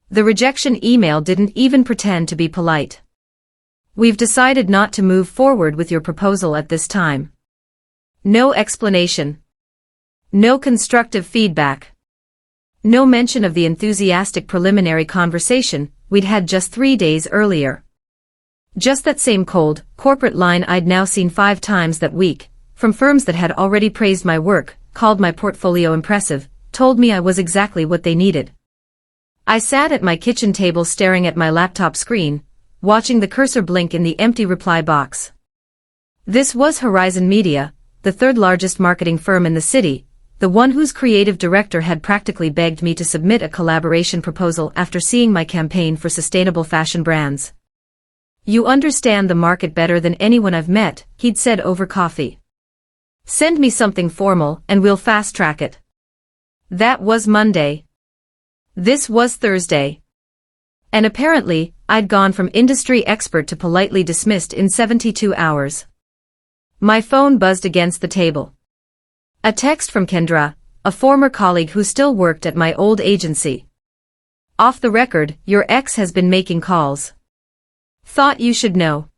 The rejection email didn't even pretend to be polite. We've decided not to move forward with your proposal at this time. No explanation. No constructive feedback. No mention of the enthusiastic preliminary conversation we'd had just 3 days earlier. Just that same cold, corporate line I'd now seen 5 times that week, from firms that had already praised my work, called my portfolio impressive, told me I was exactly what they needed. I sat at my kitchen table staring at my laptop screen, watching the cursor blink in the empty reply box. This was Horizon Media, the third largest marketing firm in the city, the one whose creative director had practically begged me to submit a collaboration proposal after seeing my campaign for sustainable fashion brands. "You understand the market better than anyone I've met," he'd said over coffee. "Send me something formal and we'll fast-track it." That was Monday. This was Thursday. And apparently, I'd gone from industry expert to politely dismissed in 72 hours. My phone buzzed against the table. A text from Kendra, a former colleague who still worked at my old agency. "Off the record, your ex has been making calls. Thought you should know."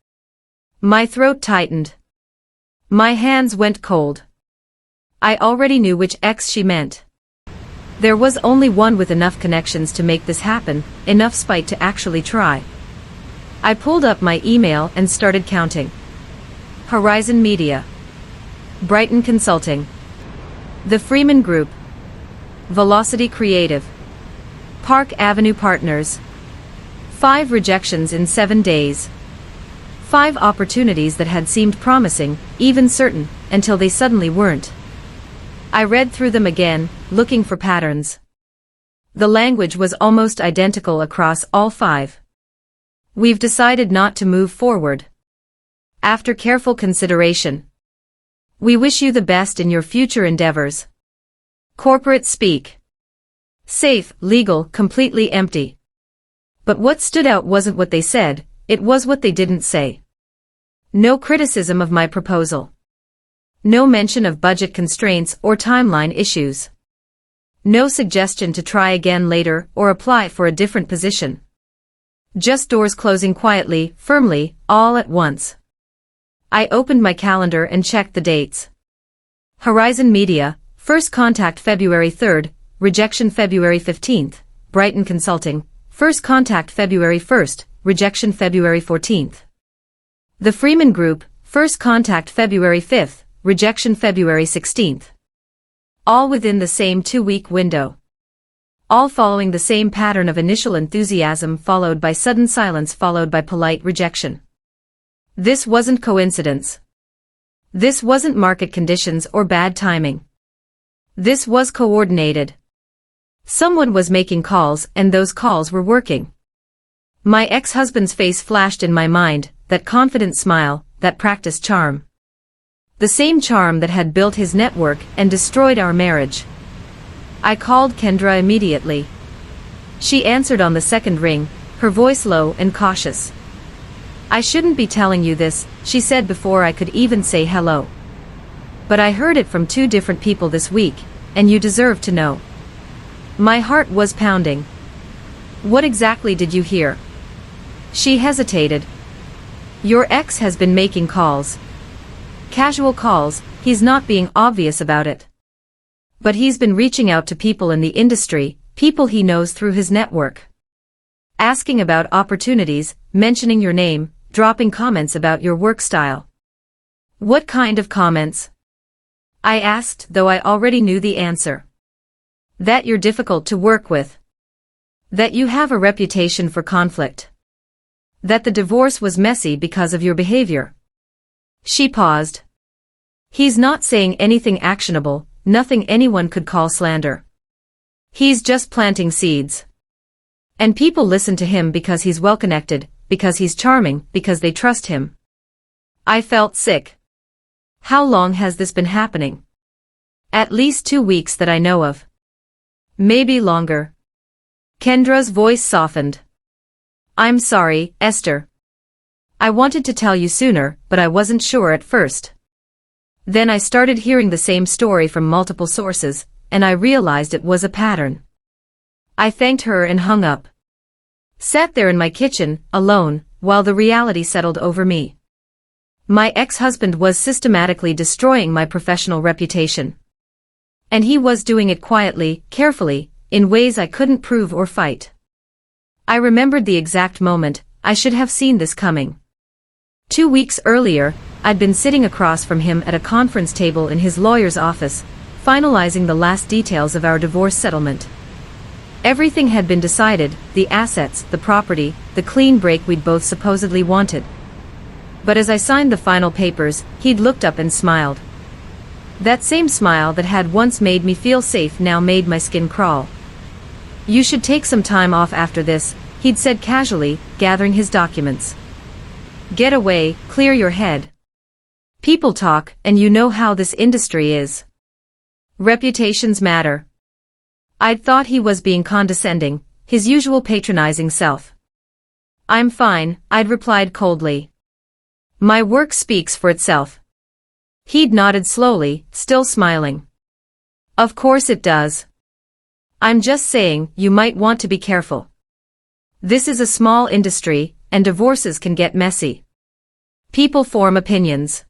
My throat tightened. My hands went cold. I already knew which ex she meant. There was only one with enough connections to make this happen, enough spite to actually try. I pulled up my email and started counting. Horizon Media. Brighton Consulting. The Freeman Group. Velocity Creative. Park Avenue Partners. 5 rejections in 7 days. 5 opportunities that had seemed promising, even certain, until they suddenly weren't. I read through them again, looking for patterns. The language was almost identical across all 5. "We've decided not to move forward. After careful consideration. We wish you the best in your future endeavors." Corporate speak. Safe, legal, completely empty. But what stood out wasn't what they said, it was what they didn't say. No criticism of my proposal. No mention of budget constraints or timeline issues. No suggestion to try again later or apply for a different position. Just doors closing quietly, firmly, all at once. I opened my calendar and checked the dates. Horizon Media, first contact February 3rd, rejection February 15th, Brighton Consulting, first contact February 1st, rejection February 14th. The Freeman Group, first contact February 5th, rejection February 16th. All within the same 2-week window. All following the same pattern of initial enthusiasm followed by sudden silence followed by polite rejection. This wasn't coincidence. This wasn't market conditions or bad timing. This was coordinated. Someone was making calls and those calls were working. My ex-husband's face flashed in my mind, that confident smile, that practiced charm. The same charm that had built his network and destroyed our marriage. I called Kendra immediately. She answered on the second ring, her voice low and cautious. "I shouldn't be telling you this," she said before I could even say hello. "But I heard it from 2 different people this week, and you deserve to know." My heart was pounding. "What exactly did you hear?" She hesitated. "Your ex has been making calls. Casual calls, he's not being obvious about it. But he's been reaching out to people in the industry, people he knows through his network. Asking about opportunities, mentioning your name, dropping comments about your work style." "What kind of comments?" I asked, though I already knew the answer. "That you're difficult to work with. That you have a reputation for conflict. That the divorce was messy because of your behavior." She paused. "He's not saying anything actionable, nothing anyone could call slander. He's just planting seeds. And people listen to him because he's well-connected, because he's charming, because they trust him." I felt sick. How long has this been happening? At least 2 weeks that I know of. Maybe longer. Kendra's voice softened. "I'm sorry, Esther. I wanted to tell you sooner, but I wasn't sure at first. Then I started hearing the same story from multiple sources, and I realized it was a pattern." I thanked her and hung up. Sat there in my kitchen, alone, while the reality settled over me. My ex-husband was systematically destroying my professional reputation. And he was doing it quietly, carefully, in ways I couldn't prove or fight. I remembered the exact moment. I should have seen this coming. 2 weeks earlier, I'd been sitting across from him at a conference table in his lawyer's office, finalizing the last details of our divorce settlement. Everything had been decided, the assets, the property, the clean break we'd both supposedly wanted. But as I signed the final papers, he'd looked up and smiled. That same smile that had once made me feel safe now made my skin crawl. "You should take some time off after this," he'd said casually, gathering his documents. "Get away, clear your head. People talk, and you know how this industry is. Reputations matter." I'd thought he was being condescending, his usual patronizing self. "I'm fine," I'd replied coldly. "My work speaks for itself." He'd nodded slowly, still smiling. "Of course it does. I'm just saying, you might want to be careful. This is a small industry, and divorces can get messy. People form opinions."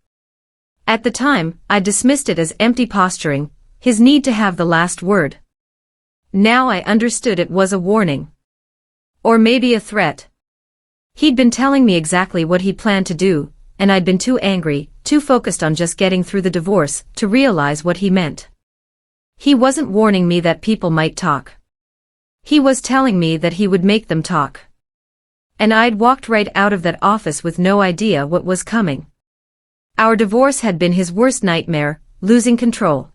At the time, I dismissed it as empty posturing, his need to have the last word. Now I understood it was a warning. Or maybe a threat. He'd been telling me exactly what he planned to do, and I'd been too angry, too focused on just getting through the divorce, to realize what he meant. He wasn't warning me that people might talk. He was telling me that he would make them talk. And I'd walked right out of that office with no idea what was coming. Our divorce had been his worst nightmare, losing control.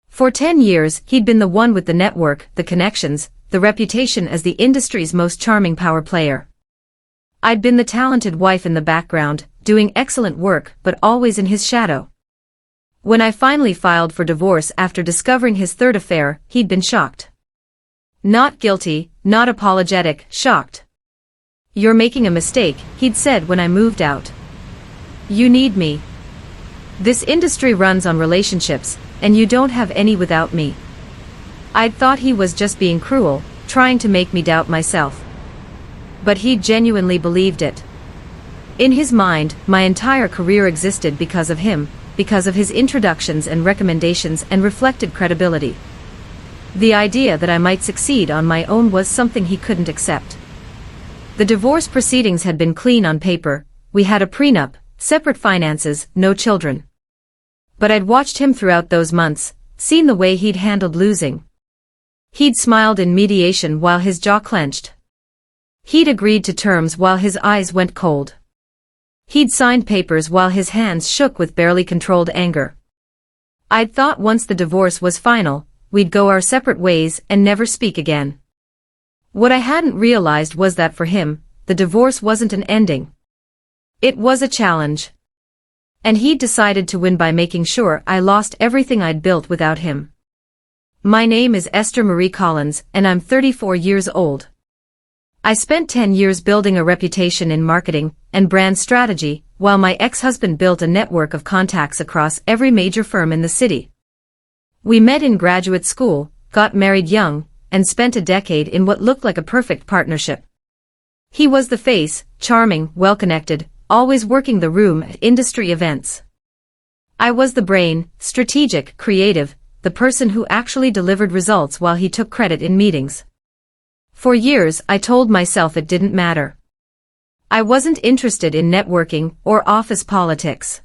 For 10 years, he'd been the one with the network, the connections, the reputation as the industry's most charming power player. I'd been the talented wife in the background, doing excellent work but always in his shadow. When I finally filed for divorce after discovering his third affair, he'd been shocked. Not guilty, not apologetic, shocked. "You're making a mistake," he'd said when I moved out. "You need me. This industry runs on relationships, and you don't have any without me." I'd thought he was just being cruel, trying to make me doubt myself. But he genuinely believed it. In his mind, my entire career existed because of him, because of his introductions and recommendations and reflected credibility. The idea that I might succeed on my own was something he couldn't accept. The divorce proceedings had been clean on paper, we had a prenup, separate finances, no children. But I'd watched him throughout those months, seen the way he'd handled losing. He'd smiled in mediation while his jaw clenched. He'd agreed to terms while his eyes went cold. He'd signed papers while his hands shook with barely controlled anger. I'd thought once the divorce was final, we'd go our separate ways and never speak again. What I hadn't realized was that for him, the divorce wasn't an ending. It was a challenge. And he'd decided to win by making sure I lost everything I'd built without him. My name is Esther Marie Collins, and I'm 34 years old. I spent 10 years building a reputation in marketing and brand strategy, while my ex-husband built a network of contacts across every major firm in the city. We met in graduate school, got married young, and spent a decade in what looked like a perfect partnership. He was the face, charming, well-connected, always working the room at industry events. I was the brain, strategic, creative, the person who actually delivered results while he took credit in meetings. For years, I told myself it didn't matter. I wasn't interested in networking or office politics.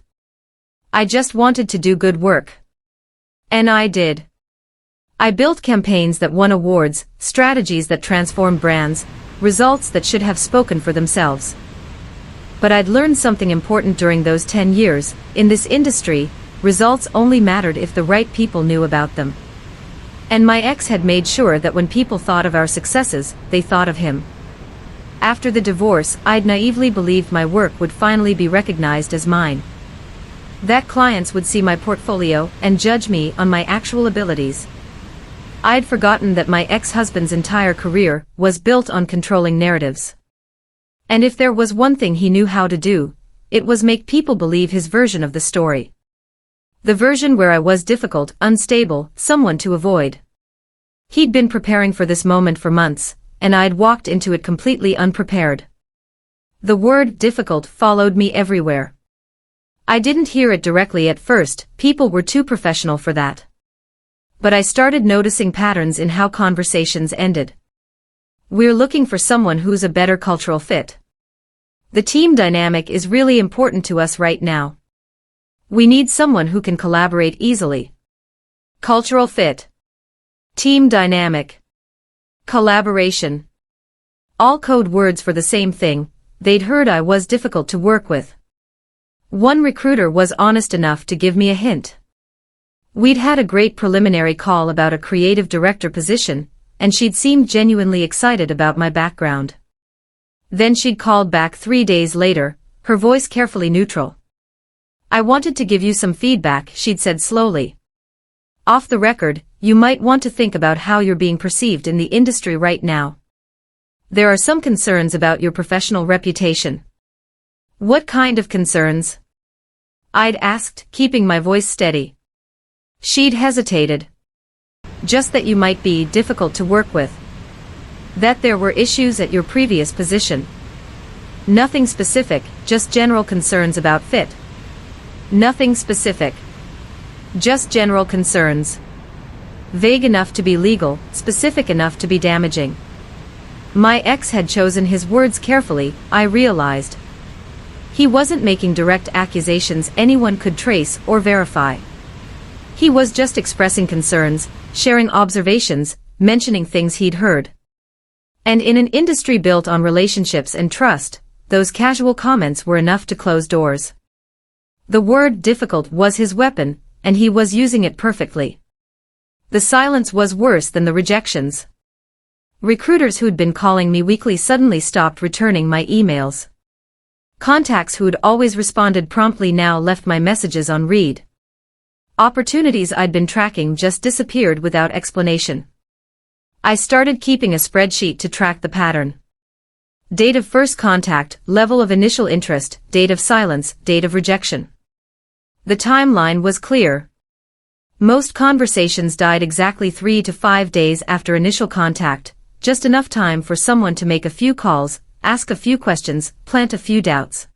I just wanted to do good work. And I did. I built campaigns that won awards, strategies that transformed brands, results that should have spoken for themselves. But I'd learned something important during those 10 years. In this industry, results only mattered if the right people knew about them. And my ex had made sure that when people thought of our successes, they thought of him. After the divorce, I'd naively believed my work would finally be recognized as mine. That clients would see my portfolio and judge me on my actual abilities. I'd forgotten that my ex-husband's entire career was built on controlling narratives. And if there was one thing he knew how to do, it was make people believe his version of the story. The version where I was difficult, unstable, someone to avoid. He'd been preparing for this moment for months, and I'd walked into it completely unprepared. The word difficult followed me everywhere. I didn't hear it directly at first, people were too professional for that. But I started noticing patterns in how conversations ended. We're looking for someone who's a better cultural fit. The team dynamic is really important to us right now. We need someone who can collaborate easily. Cultural fit. Team dynamic. Collaboration. All code words for the same thing. They'd heard I was difficult to work with. One recruiter was honest enough to give me a hint. We'd had a great preliminary call about a creative director position, and she'd seemed genuinely excited about my background. Then she'd called back 3 days later, her voice carefully neutral. I wanted to give you some feedback, she'd said slowly. Off the record, you might want to think about how you're being perceived in the industry right now. There are some concerns about your professional reputation. What kind of concerns? I'd asked, keeping my voice steady. She'd hesitated. Just that you might be difficult to work with. That there were issues at your previous position. Nothing specific, just general concerns about fit. Nothing specific. Just general concerns. Vague enough to be legal, specific enough to be damaging. My ex had chosen his words carefully, I realized. He wasn't making direct accusations anyone could trace or verify. He was just expressing concerns, sharing observations, mentioning things he'd heard. And in an industry built on relationships and trust, those casual comments were enough to close doors. The word difficult was his weapon, and he was using it perfectly. The silence was worse than the rejections. Recruiters who'd been calling me weekly suddenly stopped returning my emails. Contacts who'd always responded promptly now left my messages on read. Opportunities I'd been tracking just disappeared without explanation. I started keeping a spreadsheet to track the pattern. Date of first contact, level of initial interest, date of silence, date of rejection. The timeline was clear. Most conversations died exactly 3 to 5 days after initial contact, just enough time for someone to make a few calls, ask a few questions, plant a few doubts.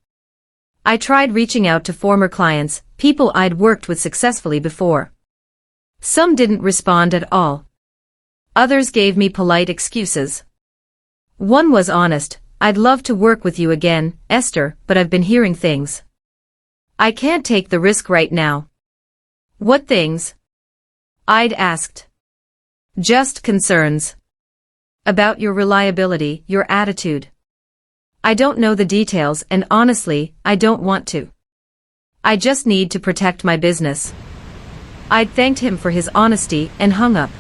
I tried reaching out to former clients, people I'd worked with successfully before. Some didn't respond at all. Others gave me polite excuses. One was honest, I'd love to work with you again, Esther, but I've been hearing things. I can't take the risk right now. What things? I'd asked. Just concerns. About your reliability, your attitude. I don't know the details and honestly, I don't want to. I just need to protect my business. I'd thanked him for his honesty and hung up.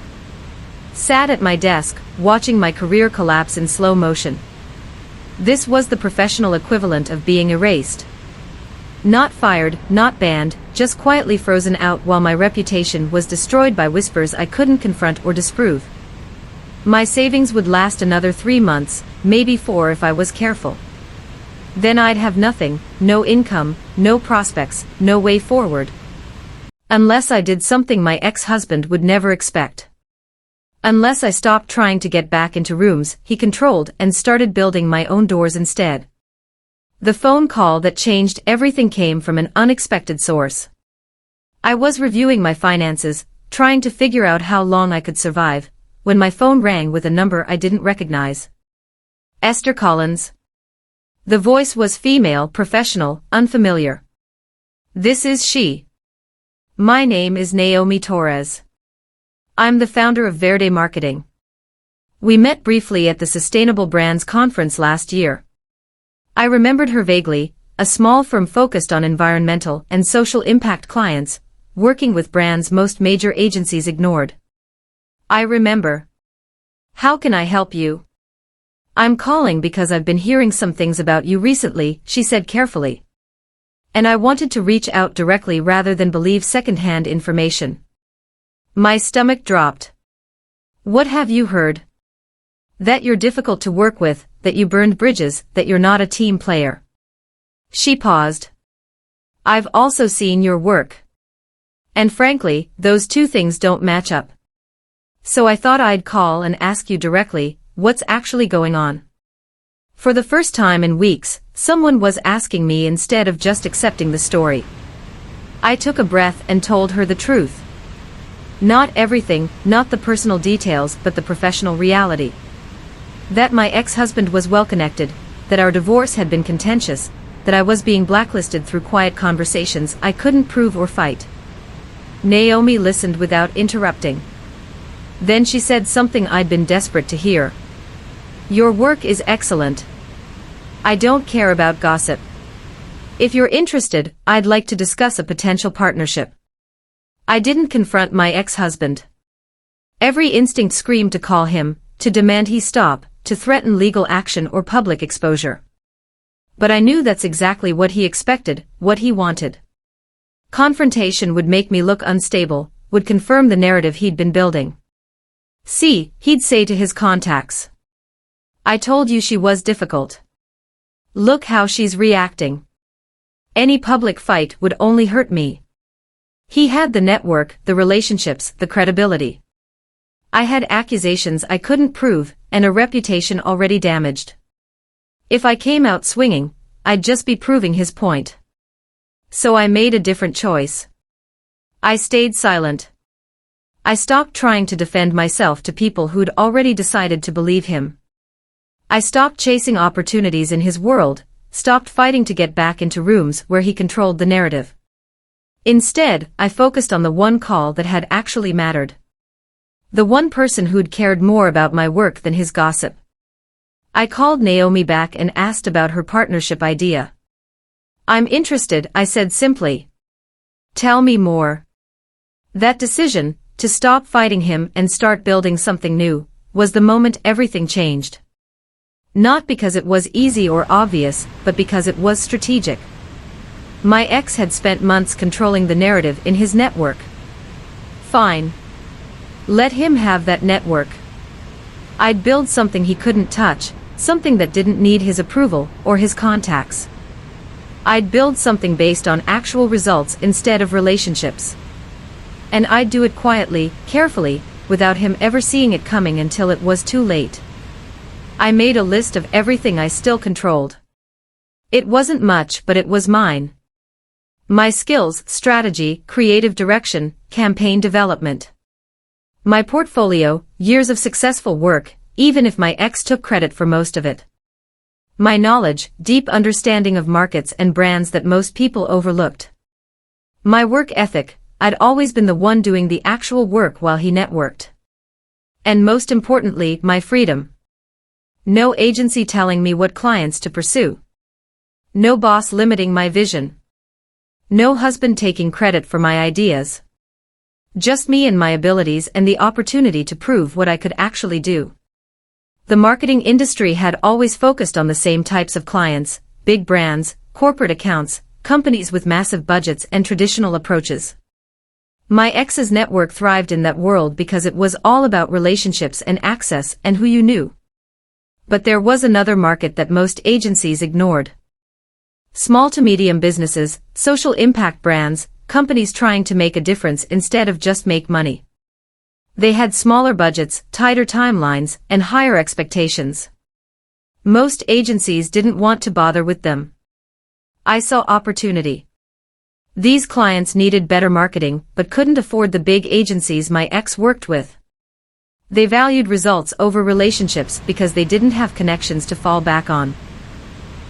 Sat at my desk, watching my career collapse in slow motion. This was the professional equivalent of being erased. Not fired, not banned, just quietly frozen out while my reputation was destroyed by whispers I couldn't confront or disprove. My savings would last another 3 months, maybe 4 if I was careful. Then I'd have nothing, no income, no prospects, no way forward. Unless I did something my ex-husband would never expect. Unless I stopped trying to get back into rooms he controlled and started building my own doors instead. The phone call that changed everything came from an unexpected source. I was reviewing my finances, trying to figure out how long I could survive, when my phone rang with a number I didn't recognize. Esther Collins. The voice was female, professional, unfamiliar. This is she. My name is Naomi Torres. I'm the founder of Verde Marketing. We met briefly at the Sustainable Brands Conference last year. I remembered her vaguely, a small firm focused on environmental and social impact clients, working with brands most major agencies ignored. I remember. How can I help you? I'm calling because I've been hearing some things about you recently, she said carefully. And I wanted to reach out directly rather than believe second-hand information. My stomach dropped. What have you heard? That you're difficult to work with, that you burned bridges, that you're not a team player. She paused. I've also seen your work. And frankly, those two things don't match up. So I thought I'd call and ask you directly, what's actually going on? For the first time in weeks, someone was asking me instead of just accepting the story. I took a breath and told her the truth. Not everything, not the personal details, but the professional reality. That my ex-husband was well-connected, that our divorce had been contentious, that I was being blacklisted through quiet conversations I couldn't prove or fight. Naomi listened without interrupting. Then she said something I'd been desperate to hear. Your work is excellent. I don't care about gossip. If you're interested, I'd like to discuss a potential partnership. I didn't confront my ex-husband. Every instinct screamed to call him, to demand he stop, to threaten legal action or public exposure. But I knew that's exactly what he expected, what he wanted. Confrontation would make me look unstable, would confirm the narrative he'd been building. See, he'd say to his contacts. I told you she was difficult. Look how she's reacting. Any public fight would only hurt me. He had the network, the relationships, the credibility. I had accusations I couldn't prove, and a reputation already damaged. If I came out swinging, I'd just be proving his point. So I made a different choice. I stayed silent. I stopped trying to defend myself to people who'd already decided to believe him. I stopped chasing opportunities in his world, stopped fighting to get back into rooms where he controlled the narrative. Instead, I focused on the one call that had actually mattered. The one person who'd cared more about my work than his gossip. I called Naomi back and asked about her partnership idea. I'm interested, I said simply. Tell me more. That decision, to stop fighting him and start building something new, was the moment everything changed. Not because it was easy or obvious, but because it was strategic. My ex had spent months controlling the narrative in his network. Fine. Let him have that network. I'd build something he couldn't touch, something that didn't need his approval or his contacts. I'd build something based on actual results instead of relationships. And I'd do it quietly, carefully, without him ever seeing it coming until it was too late. I made a list of everything I still controlled. It wasn't much, but it was mine. My skills, strategy, creative direction, campaign development. My portfolio, years of successful work, even if my ex took credit for most of it. My knowledge, deep understanding of markets and brands that most people overlooked. My work ethic, I'd always been the one doing the actual work while he networked. And most importantly, my freedom. No agency telling me what clients to pursue. No boss limiting my vision. No husband taking credit for my ideas. Just me and my abilities and the opportunity to prove what I could actually do. The marketing industry had always focused on the same types of clients, big brands, corporate accounts, companies with massive budgets and traditional approaches. My ex's network thrived in that world because it was all about relationships and access and who you knew. But there was another market that most agencies ignored. Small to medium businesses, social impact brands, companies trying to make a difference instead of just make money. They had smaller budgets, tighter timelines, and higher expectations. Most agencies didn't want to bother with them. I saw opportunity. These clients needed better marketing, but couldn't afford the big agencies my ex worked with. They valued results over relationships because they didn't have connections to fall back on.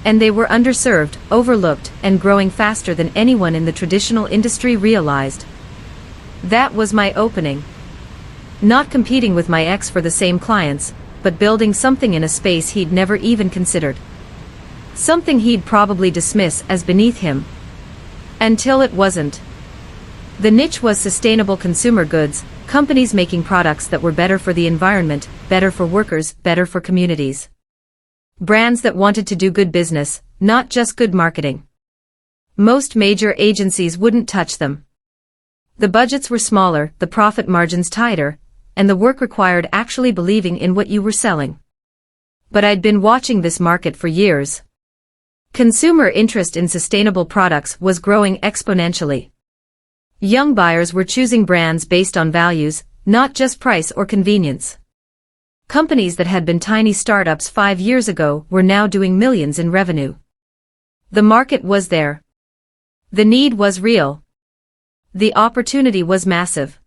And they were underserved, overlooked, and growing faster than anyone in the traditional industry realized. That was my opening. Not competing with my ex for the same clients, but building something in a space he'd never even considered. Something he'd probably dismiss as beneath him. Until it wasn't. The niche was sustainable consumer goods, companies making products that were better for the environment, better for workers, better for communities. Brands that wanted to do good business, not just good marketing. Most major agencies wouldn't touch them. The budgets were smaller, the profit margins tighter, and the work required actually believing in what you were selling. But I'd been watching this market for years. Consumer interest in sustainable products was growing exponentially. Young buyers were choosing brands based on values, not just price or convenience. Companies that had been tiny startups 5 years ago were now doing millions in revenue. The market was there. The need was real. The opportunity was massive.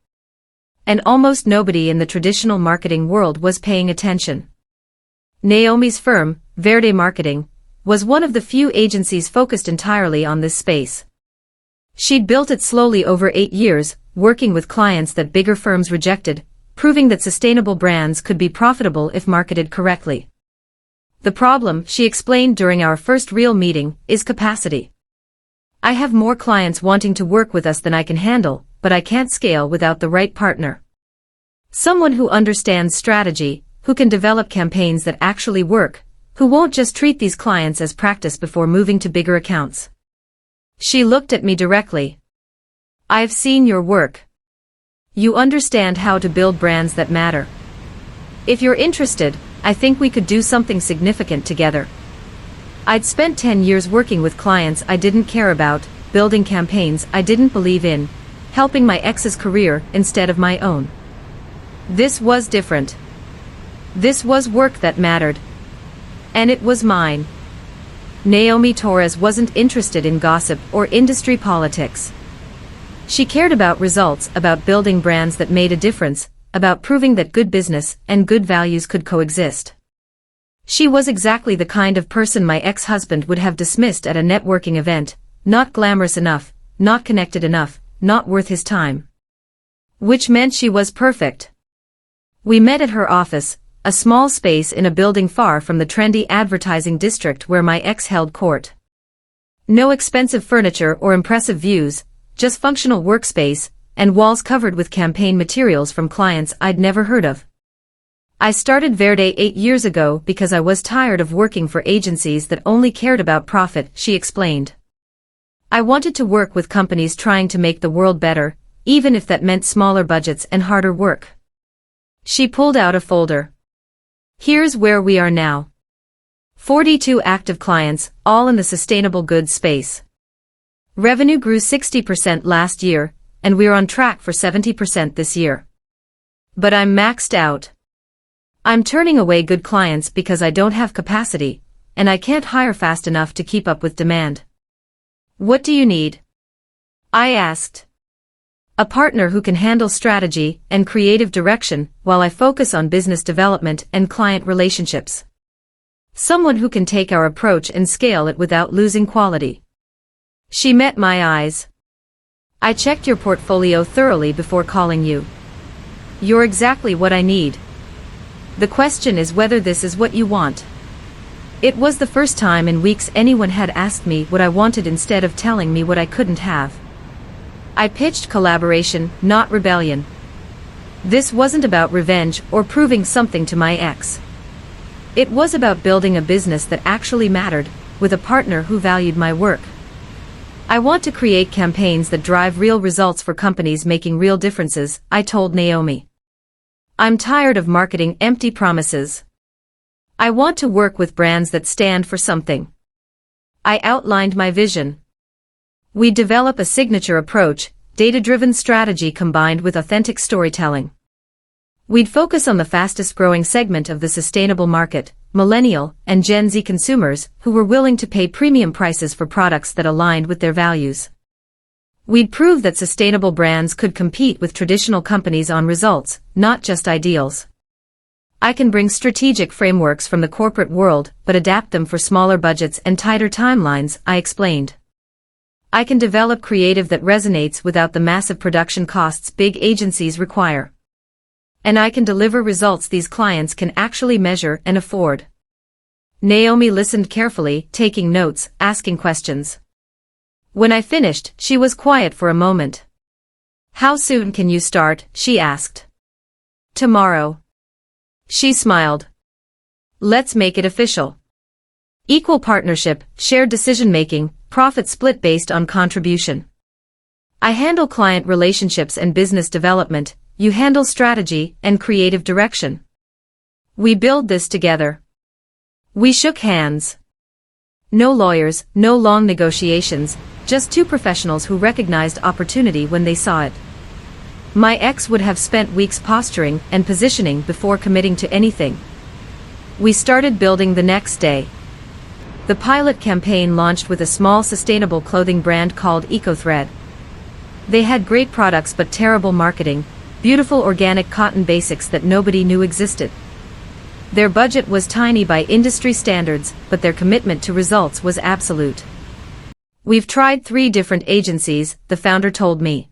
And almost nobody in the traditional marketing world was paying attention. Naomi's firm, Verde Marketing, was one of the few agencies focused entirely on this space. She'd built it slowly over 8 years, working with clients that bigger firms rejected, proving that sustainable brands could be profitable if marketed correctly. The problem, she explained during our first real meeting, is capacity. I have more clients wanting to work with us than I can handle, but I can't scale without the right partner. Someone who understands strategy, who can develop campaigns that actually work, who won't just treat these clients as practice before moving to bigger accounts. She looked at me directly. I've seen your work. You understand how to build brands that matter. If you're interested, I think we could do something significant together. I'd spent 10 years working with clients I didn't care about, building campaigns I didn't believe in, helping my ex's career instead of my own. This was different. This was work that mattered. And it was mine. Naomi Torres wasn't interested in gossip or industry politics. She cared about results, about building brands that made a difference, about proving that good business and good values could coexist. She was exactly the kind of person my ex-husband would have dismissed at a networking event, not glamorous enough, not connected enough, not worth his time. Which meant she was perfect. We met at her office, a small space in a building far from the trendy advertising district where my ex held court. No expensive furniture or impressive views, just functional workspace, and walls covered with campaign materials from clients I'd never heard of. I started Verde 8 years ago because I was tired of working for agencies that only cared about profit, she explained. I wanted to work with companies trying to make the world better, even if that meant smaller budgets and harder work. She pulled out a folder. Here's where we are now. 42 active clients, all in the sustainable goods space. Revenue grew 60% last year, and we're on track for 70% this year. But I'm maxed out. I'm turning away good clients because I don't have capacity, and I can't hire fast enough to keep up with demand. What do you need? I asked. A partner who can handle strategy and creative direction while I focus on business development and client relationships. Someone who can take our approach and scale it without losing quality. She met my eyes. I checked your portfolio thoroughly before calling you. You're exactly what I need. The question is whether this is what you want. It was the first time in weeks anyone had asked me what I wanted instead of telling me what I couldn't have. I pitched collaboration, not rebellion. This wasn't about revenge or proving something to my ex. It was about building a business that actually mattered, with a partner who valued my work. I want to create campaigns that drive real results for companies making real differences, I told Naomi. I'm tired of marketing empty promises. I want to work with brands that stand for something. I outlined my vision. We'd develop a signature approach, data-driven strategy combined with authentic storytelling. We'd focus on the fastest-growing segment of the sustainable market, Millennial and Gen Z consumers who were willing to pay premium prices for products that aligned with their values. We'd prove that sustainable brands could compete with traditional companies on results, not just ideals. I can bring strategic frameworks from the corporate world but adapt them for smaller budgets and tighter timelines, I explained. I can develop creative that resonates without the massive production costs big agencies require. And I can deliver results these clients can actually measure and afford. Naomi listened carefully, taking notes, asking questions. When I finished, she was quiet for a moment. How soon can you start? She asked. Tomorrow. She smiled. Let's make it official. Equal partnership, shared decision-making, profit split based on contribution. I handle client relationships and business development, you handle strategy and creative direction. We build this together. We shook hands. No lawyers, no long negotiations, just two professionals who recognized opportunity when they saw it. My ex would have spent weeks posturing and positioning before committing to anything. We started building the next day. The pilot campaign launched with a small sustainable clothing brand called EcoThread. They had great products but terrible marketing, beautiful organic cotton basics that nobody knew existed. Their budget was tiny by industry standards, but their commitment to results was absolute. We've tried 3 different agencies, the founder told me.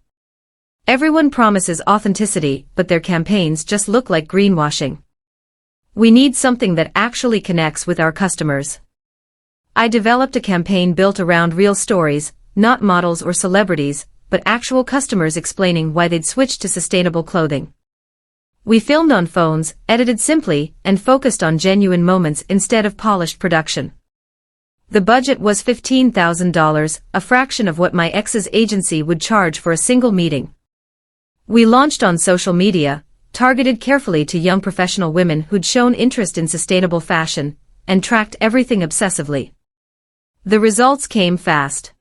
Everyone promises authenticity, but their campaigns just look like greenwashing. We need something that actually connects with our customers. I developed a campaign built around real stories, not models or celebrities, but actual customers explaining why they'd switched to sustainable clothing. We filmed on phones, edited simply, and focused on genuine moments instead of polished production. The budget was $15,000, a fraction of what my ex's agency would charge for a single meeting. We launched on social media, targeted carefully to young professional women who'd shown interest in sustainable fashion, and tracked everything obsessively. The results came fast.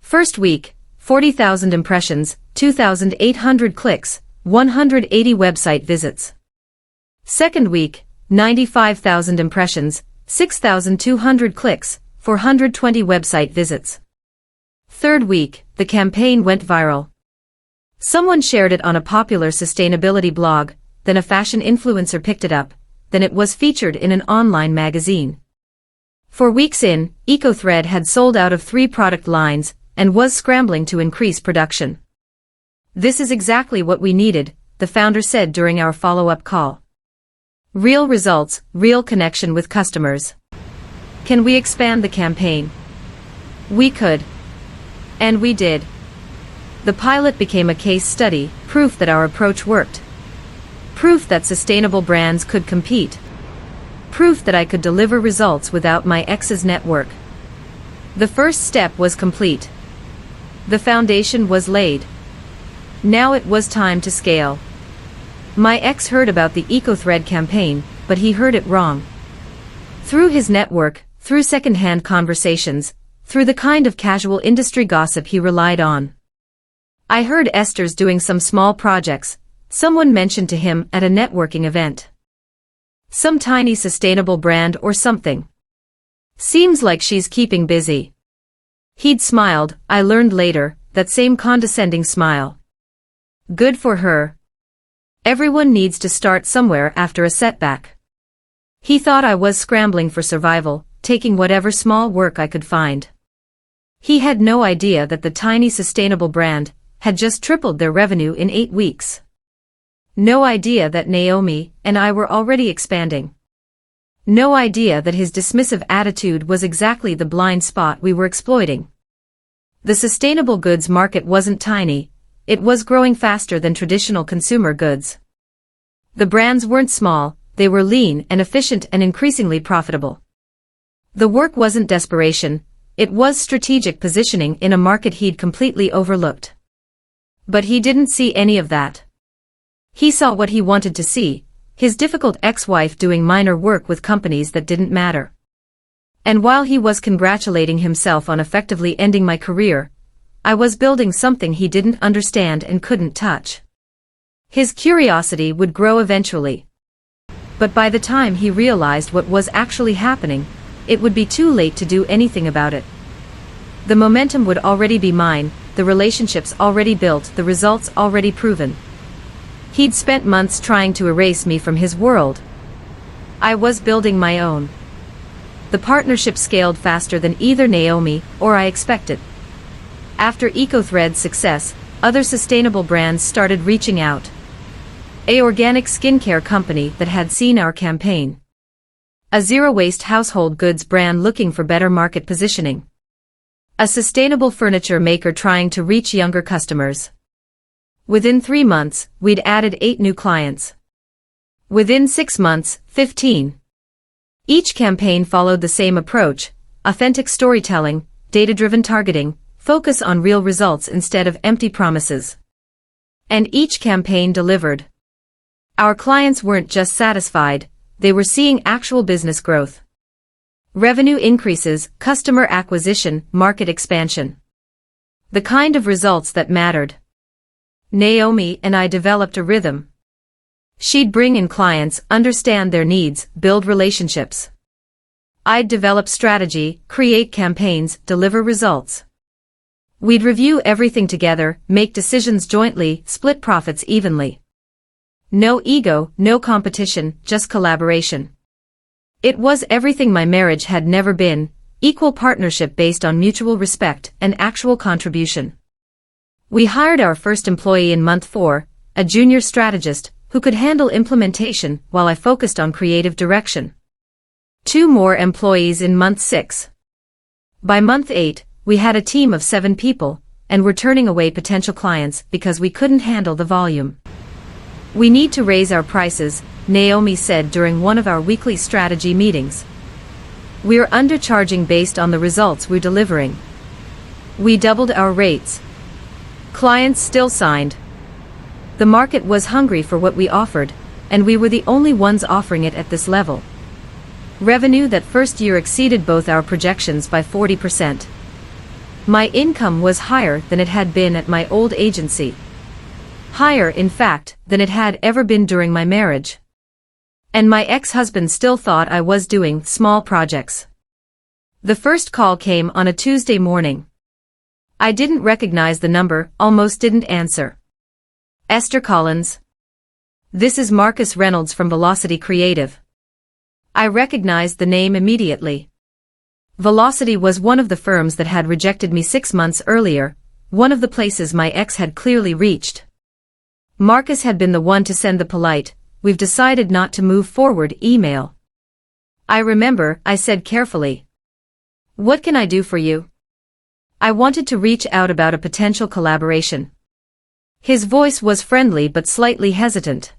First week, 40,000 impressions, 2,800 clicks, 180 website visits. Second week, 95,000 impressions, 6,200 clicks, 420 website visits. Third week, the campaign went viral. Someone shared it on a popular sustainability blog, then a fashion influencer picked it up, then it was featured in an online magazine. 4 weeks in, EcoThread had sold out of 3 product lines and was scrambling to increase production. This is exactly what we needed, the founder said during our follow-up call. Real results, real connection with customers. Can we expand the campaign? We could. And we did. The pilot became a case study, proof that our approach worked. Proof that sustainable brands could compete. Proof that I could deliver results without my ex's network. The first step was complete. The foundation was laid. Now it was time to scale. My ex heard about the EcoThread campaign, but he heard it wrong. Through his network, through second-hand conversations, through the kind of casual industry gossip he relied on. I heard Esther's doing some small projects, someone mentioned to him at a networking event. Some tiny sustainable brand or something. Seems like she's keeping busy. He'd smiled, I learned later, that same condescending smile. Good for her. Everyone needs to start somewhere after a setback. He thought I was scrambling for survival, taking whatever small work I could find. He had no idea that the tiny sustainable brand had just tripled their revenue in 8 weeks. No idea that Naomi and I were already expanding. No idea that his dismissive attitude was exactly the blind spot we were exploiting. The sustainable goods market wasn't tiny, it was growing faster than traditional consumer goods. The brands weren't small, they were lean and efficient and increasingly profitable. The work wasn't desperation, it was strategic positioning in a market he'd completely overlooked. But he didn't see any of that. He saw what he wanted to see, his difficult ex-wife doing minor work with companies that didn't matter. And while he was congratulating himself on effectively ending my career, I was building something he didn't understand and couldn't touch. His curiosity would grow eventually. But by the time he realized what was actually happening, it would be too late to do anything about it. The momentum would already be mine, the relationships already built, the results already proven. He'd spent months trying to erase me from his world. I was building my own. The partnership scaled faster than either Naomi or I expected. After EcoThread's success, other sustainable brands started reaching out. An organic skincare company that had seen our campaign. A zero-waste household goods brand looking for better market positioning. A sustainable furniture maker trying to reach younger customers. Within 3 months, we'd added 8 new clients. Within 6 months, 15. Each campaign followed the same approach, authentic storytelling, data-driven targeting, focus on real results instead of empty promises. And each campaign delivered. Our clients weren't just satisfied, they were seeing actual business growth. Revenue increases, customer acquisition, market expansion. The kind of results that mattered. Naomi and I developed a rhythm. She'd bring in clients, understand their needs, build relationships. I'd develop strategy, create campaigns, deliver results. We'd review everything together, make decisions jointly, split profits evenly. No ego, no competition, just collaboration. It was everything my marriage had never been, equal partnership based on mutual respect and actual contribution. We hired our first employee in month 4, a junior strategist, who could handle implementation while I focused on creative direction. 2 more employees in month 6. By month 8, we had a team of 7 people, and were turning away potential clients because we couldn't handle the volume. We need to raise our prices, Naomi said during one of our weekly strategy meetings. We're undercharging based on the results we're delivering. We doubled our rates. Clients still signed. The market was hungry for what we offered, and we were the only ones offering it at this level. Revenue that first year exceeded both our projections by 40%. My income was higher than it had been at my old agency. Higher, in fact, than it had ever been during my marriage. And my ex-husband still thought I was doing small projects. The first call came on a Tuesday morning. I didn't recognize the number, almost didn't answer. Esther Collins. This is Marcus Reynolds from Velocity Creative. I recognized the name immediately. Velocity was one of the firms that had rejected me 6 months earlier, one of the places my ex had clearly reached. Marcus had been the one to send the polite, "We've decided not to move forward" email. I remember, I said carefully. "What can I do for you?" I wanted to reach out about a potential collaboration. His voice was friendly but slightly hesitant.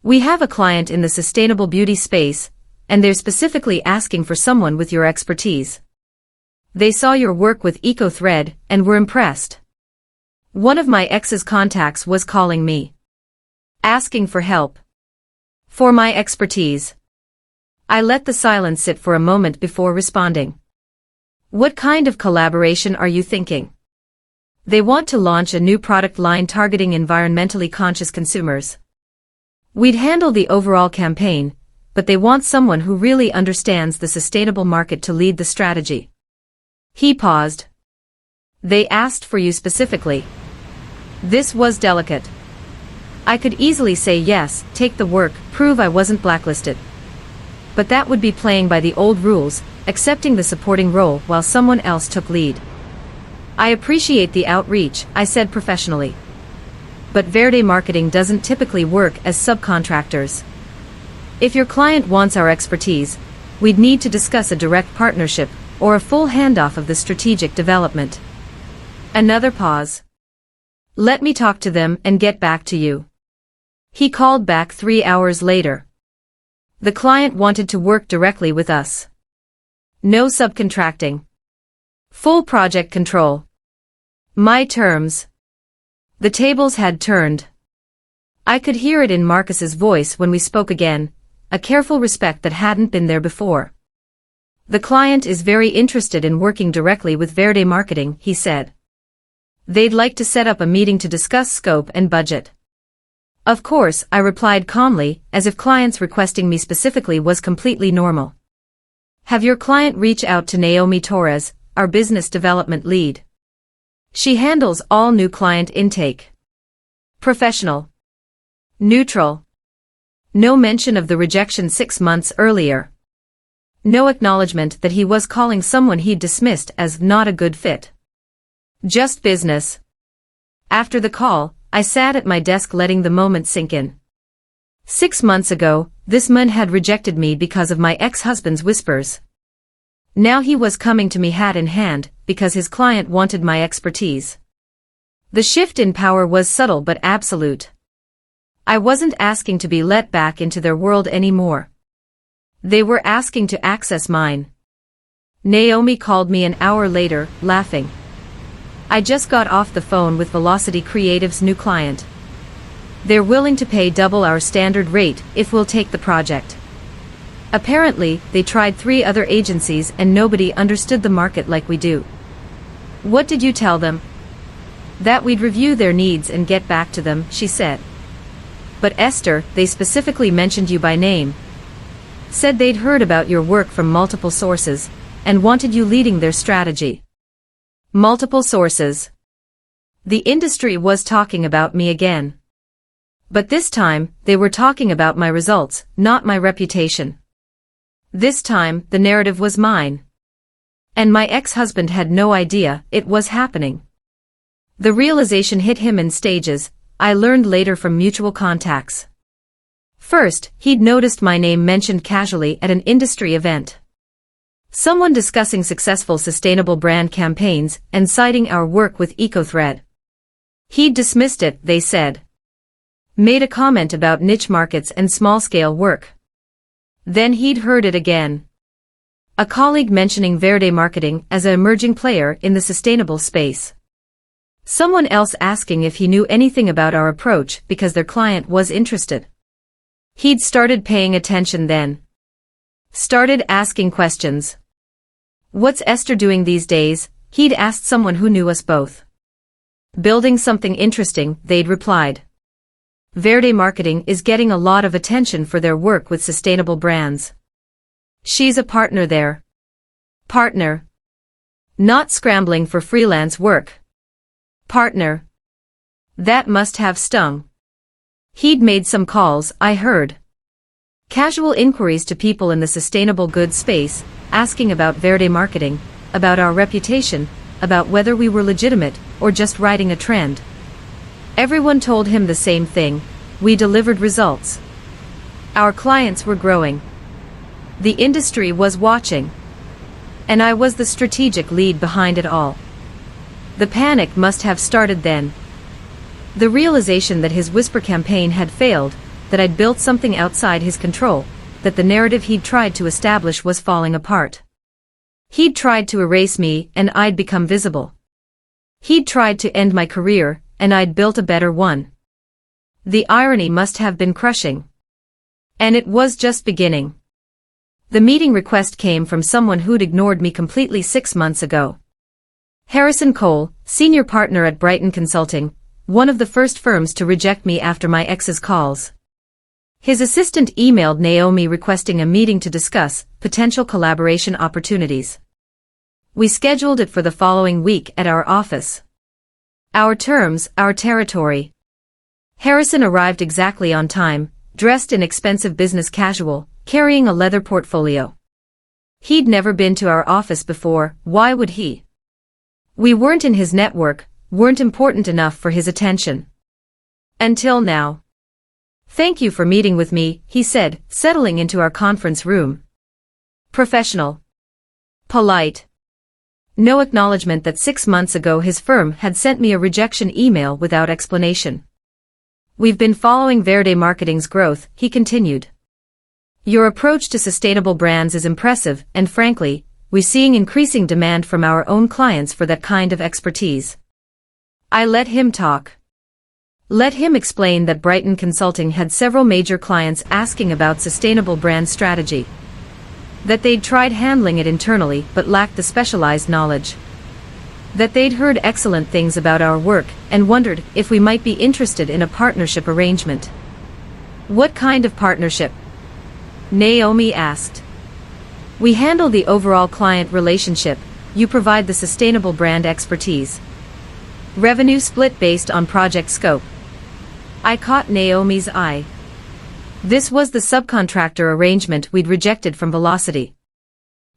"We have a client in the sustainable beauty space, and they're specifically asking for someone with your expertise. They saw your work with EcoThread and were impressed. One of my ex's contacts was calling me, asking for help. For my expertise." I let the silence sit for a moment before responding. "What kind of collaboration are you thinking?" "They want to launch a new product line targeting environmentally conscious consumers. We'd handle the overall campaign, but they want someone who really understands the sustainable market to lead the strategy." He paused. "They asked for you specifically." This was delicate. I could easily say yes, take the work, prove I wasn't blacklisted. But that would be playing by the old rules, accepting the supporting role while someone else took lead. "I appreciate the outreach," I said professionally. "But Verde Marketing doesn't typically work as subcontractors. If your client wants our expertise, we'd need to discuss a direct partnership, or a full handoff of the strategic development." Another pause. "Let me talk to them and get back to you." He called back 3 hours later. The client wanted to work directly with us. No subcontracting. Full project control. My terms. The tables had turned. I could hear it in Marcus's voice when we spoke again, a careful respect that hadn't been there before. "The client is very interested in working directly with Verde Marketing," he said. "They'd like to set up a meeting to discuss scope and budget." "Of course," I replied calmly, as if clients requesting me specifically was completely normal. "Have your client reach out to Naomi Torres, our business development lead. She handles all new client intake." Professional. Neutral. No mention of the rejection 6 months earlier. No acknowledgement that he was calling someone he'd dismissed as not a good fit. Just business. After the call, I sat at my desk letting the moment sink in. 6 months ago, this man had rejected me because of my ex-husband's whispers. Now he was coming to me hat in hand, because his client wanted my expertise. The shift in power was subtle but absolute. I wasn't asking to be let back into their world anymore. They were asking to access mine. Naomi called me an hour later, laughing. "I just got off the phone with Velocity Creative's new client. They're willing to pay double our standard rate if we'll take the project. Apparently, they tried 3 other agencies and nobody understood the market like we do." "What did you tell them?" That we'd review their needs and get back to them, she said. But Esther, they specifically mentioned you by name. Said they'd heard about your work from multiple sources, and wanted you leading their strategy. Multiple sources. The industry was talking about me again. But this time, they were talking about my results, not my reputation. This time, the narrative was mine. And my ex-husband had no idea it was happening. The realization hit him in stages, I learned later from mutual contacts. First, he'd noticed my name mentioned casually at an industry event. Someone discussing successful sustainable brand campaigns and citing our work with EcoThread. He'd dismissed it, they said. Made a comment about niche markets and small-scale work. Then he'd heard it again. A colleague mentioning Verde Marketing as an emerging player in the sustainable space. Someone else asking if he knew anything about our approach because their client was interested. He'd started paying attention then. Started asking questions. What's Esther doing these days? He'd asked someone who knew us both. Building something interesting, they'd replied. Verde Marketing is getting a lot of attention for their work with sustainable brands. She's a partner there. Partner. Not scrambling for freelance work. Partner. That must have stung. He'd made some calls, I heard. Casual inquiries to people in the sustainable goods space, asking about Verde Marketing, about our reputation, about whether we were legitimate or just riding a trend. Everyone told him the same thing, we delivered results. Our clients were growing. The industry was watching. And I was the strategic lead behind it all. The panic must have started then. The realization that his whisper campaign had failed, that I'd built something outside his control, that the narrative he'd tried to establish was falling apart. He'd tried to erase me and I'd become visible. He'd tried to end my career and I'd built a better one. The irony must have been crushing. And it was just beginning. The meeting request came from someone who'd ignored me completely 6 months ago. Harrison Cole, senior partner at Brighton Consulting, one of the first firms to reject me after my ex's calls. His assistant emailed Naomi requesting a meeting to discuss potential collaboration opportunities. We scheduled it for the following week at our office. Our terms, our territory. Harrison arrived exactly on time, dressed in expensive business casual, carrying a leather portfolio. He'd never been to our office before, why would he? We weren't in his network, weren't important enough for his attention. Until now. Thank you for meeting with me, he said, settling into our conference room. Professional. Polite. No acknowledgement that 6 months ago his firm had sent me a rejection email without explanation. We've been following Verde Marketing's growth, he continued. Your approach to sustainable brands is impressive, and frankly, we're seeing increasing demand from our own clients for that kind of expertise. I let him talk. Let him explain that Brighton Consulting had several major clients asking about sustainable brand strategy. That they'd tried handling it internally but lacked the specialized knowledge. That they'd heard excellent things about our work and wondered if we might be interested in a partnership arrangement. What kind of partnership? Naomi asked. We handle the overall client relationship, you provide the sustainable brand expertise. Revenue split based on project scope. I caught Naomi's eye. This was the subcontractor arrangement we'd rejected from Velocity.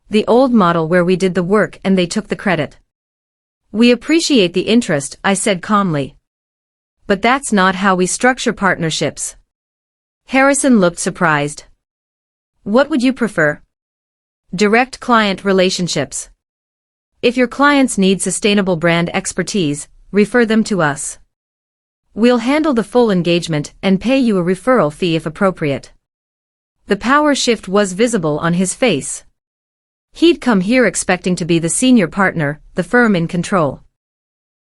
The old model where we did the work and they took the credit. We appreciate the interest, I said calmly. But that's not how we structure partnerships. Harrison looked surprised. What would you prefer? Direct client relationships. If your clients need sustainable brand expertise, refer them to us. We'll handle the full engagement and pay you a referral fee if appropriate. The power shift was visible on his face. He'd come here expecting to be the senior partner, the firm in control.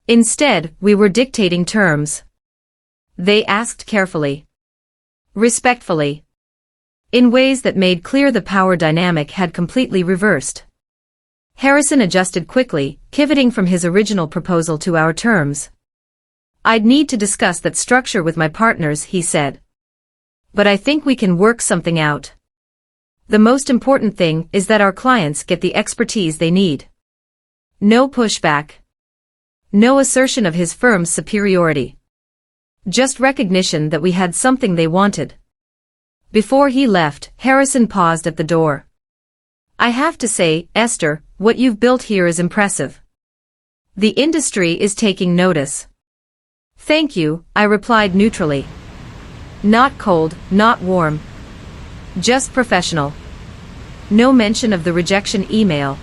Instead, we were dictating terms. They asked carefully. Respectfully. In ways that made clear the power dynamic had completely reversed. Harrison adjusted quickly, pivoting from his original proposal to our terms. I'd need to discuss that structure with my partners, he said. But I think we can work something out. The most important thing is that our clients get the expertise they need. No pushback. No assertion of his firm's superiority. Just recognition that we had something they wanted. Before he left, Harrison paused at the door. I have to say, Esther, what you've built here is impressive. The industry is taking notice. Thank you, I replied neutrally. Not cold, not warm. Just professional. No mention of the rejection email.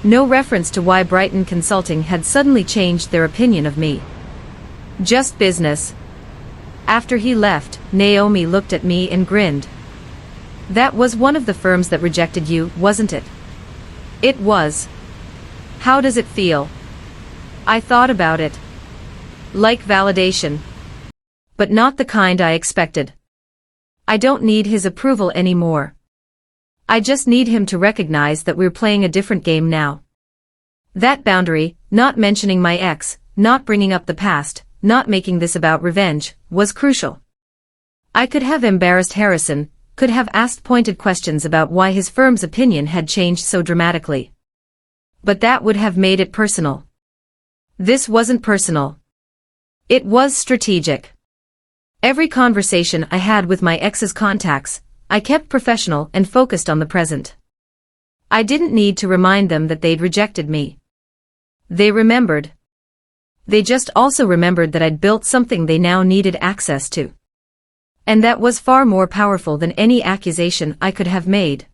No reference to why Brighton Consulting had suddenly changed their opinion of me. Just business. After he left, Naomi looked at me and grinned. That was one of the firms that rejected you, wasn't it? It was. How does it feel? I thought about it. Like validation. But not the kind I expected. I don't need his approval anymore. I just need him to recognize that we're playing a different game now. That boundary, not mentioning my ex, not bringing up the past, not making this about revenge, was crucial. I could have embarrassed Harrison, could have asked pointed questions about why his firm's opinion had changed so dramatically. But that would have made it personal. This wasn't personal. It was strategic. Every conversation I had with my ex's contacts, I kept professional and focused on the present. I didn't need to remind them that they'd rejected me. They remembered. They just also remembered that I'd built something they now needed access to. And that was far more powerful than any accusation I could have made.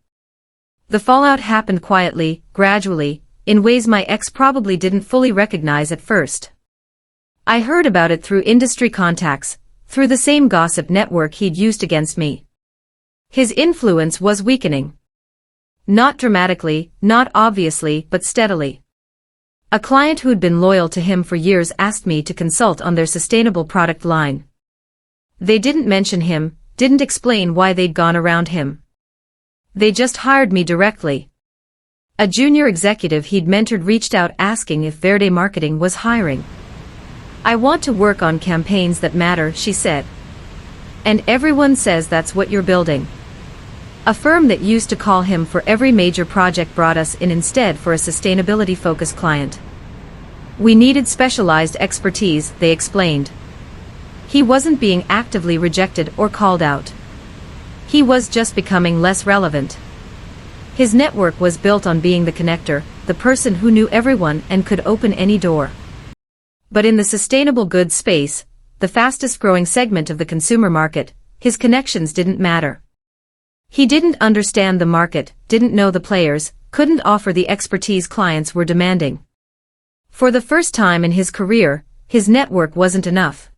The fallout happened quietly, gradually, in ways my ex probably didn't fully recognize at first. I heard about it through industry contacts, through the same gossip network he'd used against me. His influence was weakening. Not dramatically, not obviously, but steadily. A client who'd been loyal to him for years asked me to consult on their sustainable product line. They didn't mention him, didn't explain why they'd gone around him. They just hired me directly. A junior executive he'd mentored reached out asking if Verde Marketing was hiring. I want to work on campaigns that matter, she said. And everyone says that's what you're building. A firm that used to call him for every major project brought us in instead for a sustainability-focused client. We needed specialized expertise, they explained. He wasn't being actively rejected or called out. He was just becoming less relevant. His network was built on being the connector, the person who knew everyone and could open any door. But in the sustainable goods space, the fastest-growing segment of the consumer market, his connections didn't matter. He didn't understand the market, didn't know the players, couldn't offer the expertise clients were demanding. For the first time in his career, his network wasn't enough.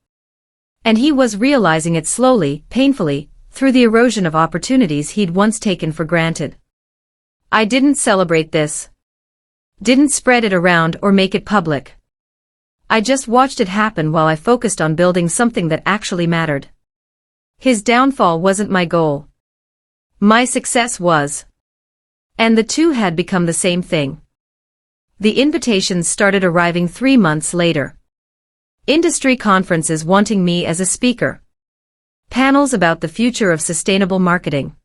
And he was realizing it slowly, painfully, through the erosion of opportunities he'd once taken for granted. I didn't celebrate this. Didn't spread it around or make it public. I just watched it happen while I focused on building something that actually mattered. His downfall wasn't my goal. My success was. And the two had become the same thing. The invitations started arriving 3 months later. Industry conferences wanting me as a speaker. Panels about the future of sustainable marketing.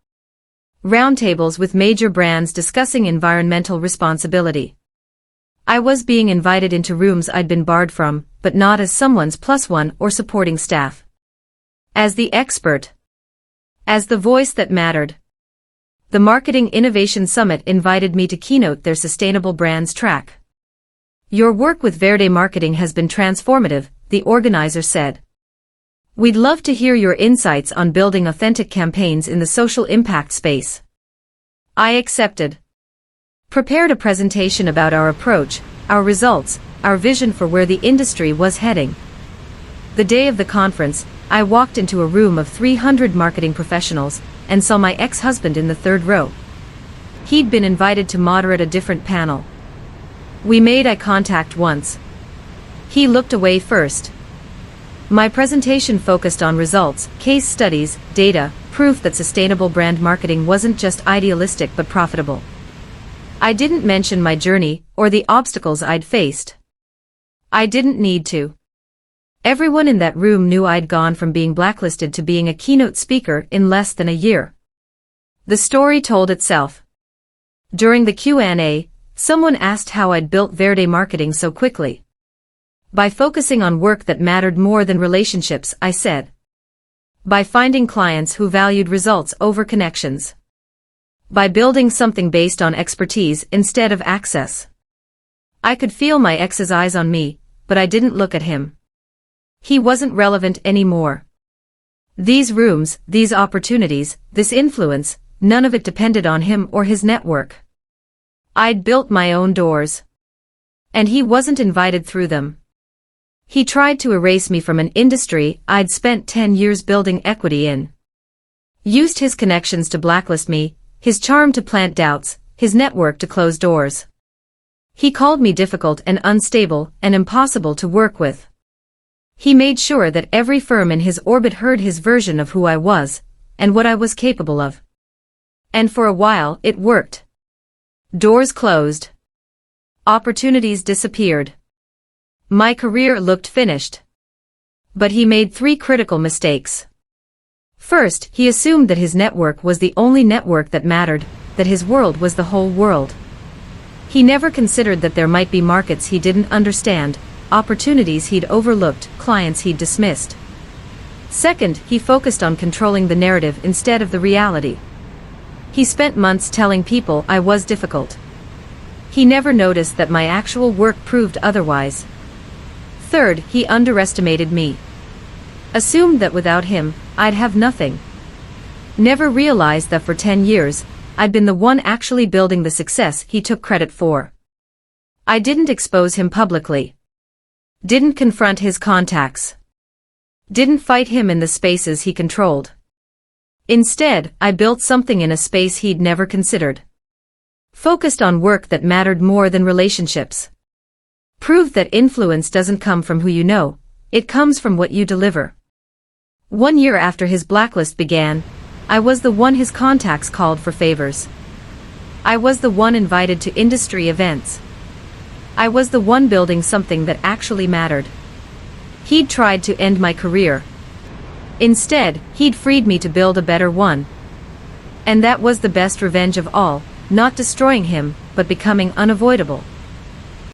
Roundtables with major brands discussing environmental responsibility. I was being invited into rooms I'd been barred from, but not as someone's +1 or supporting staff. As the expert. As the voice that mattered. The Marketing Innovation Summit invited me to keynote their Sustainable Brands track. Your work with Verde Marketing has been transformative, the organizer said. We'd love to hear your insights on building authentic campaigns in the social impact space. I accepted. Prepared a presentation about our approach, our results, our vision for where the industry was heading. The day of the conference, I walked into a room of 300 marketing professionals and saw my ex-husband in the third row. He'd been invited to moderate a different panel. We made eye contact once. He looked away first. My presentation focused on results, case studies, data, proof that sustainable brand marketing wasn't just idealistic but profitable. I didn't mention my journey or the obstacles I'd faced. I didn't need to. Everyone in that room knew I'd gone from being blacklisted to being a keynote speaker in less than a year. The story told itself. During the Q&A, someone asked how I'd built Verde Marketing so quickly. By focusing on work that mattered more than relationships, I said. By finding clients who valued results over connections. By building something based on expertise instead of access. I could feel my ex's eyes on me, but I didn't look at him. He wasn't relevant anymore. These rooms, these opportunities, this influence, none of it depended on him or his network. I'd built my own doors. And he wasn't invited through them. He tried to erase me from an industry I'd spent 10 years building equity in. Used his connections to blacklist me, his charm to plant doubts, his network to close doors. He called me difficult and unstable and impossible to work with. He made sure that every firm in his orbit heard his version of who I was, and what I was capable of. And for a while it worked. Doors closed. Opportunities disappeared. My career looked finished. But he made 3 critical mistakes. First, he assumed that his network was the only network that mattered, that his world was the whole world. He never considered that there might be markets he didn't understand, opportunities he'd overlooked, clients he'd dismissed. Second, he focused on controlling the narrative instead of the reality. He spent months telling people I was difficult. He never noticed that my actual work proved otherwise. Third, he underestimated me. Assumed that without him, I'd have nothing. Never realized that for 10 years, I'd been the one actually building the success he took credit for. I didn't expose him publicly. Didn't confront his contacts. Didn't fight him in the spaces he controlled. Instead, I built something in a space he'd never considered. Focused on work that mattered more than relationships. Proved that influence doesn't come from who you know, it comes from what you deliver. 1 year after his blacklist began, I was the one his contacts called for favors. I was the one invited to industry events. I was the one building something that actually mattered. He'd tried to end my career. Instead, he'd freed me to build a better one. And that was the best revenge of all, not destroying him, but becoming unavoidable.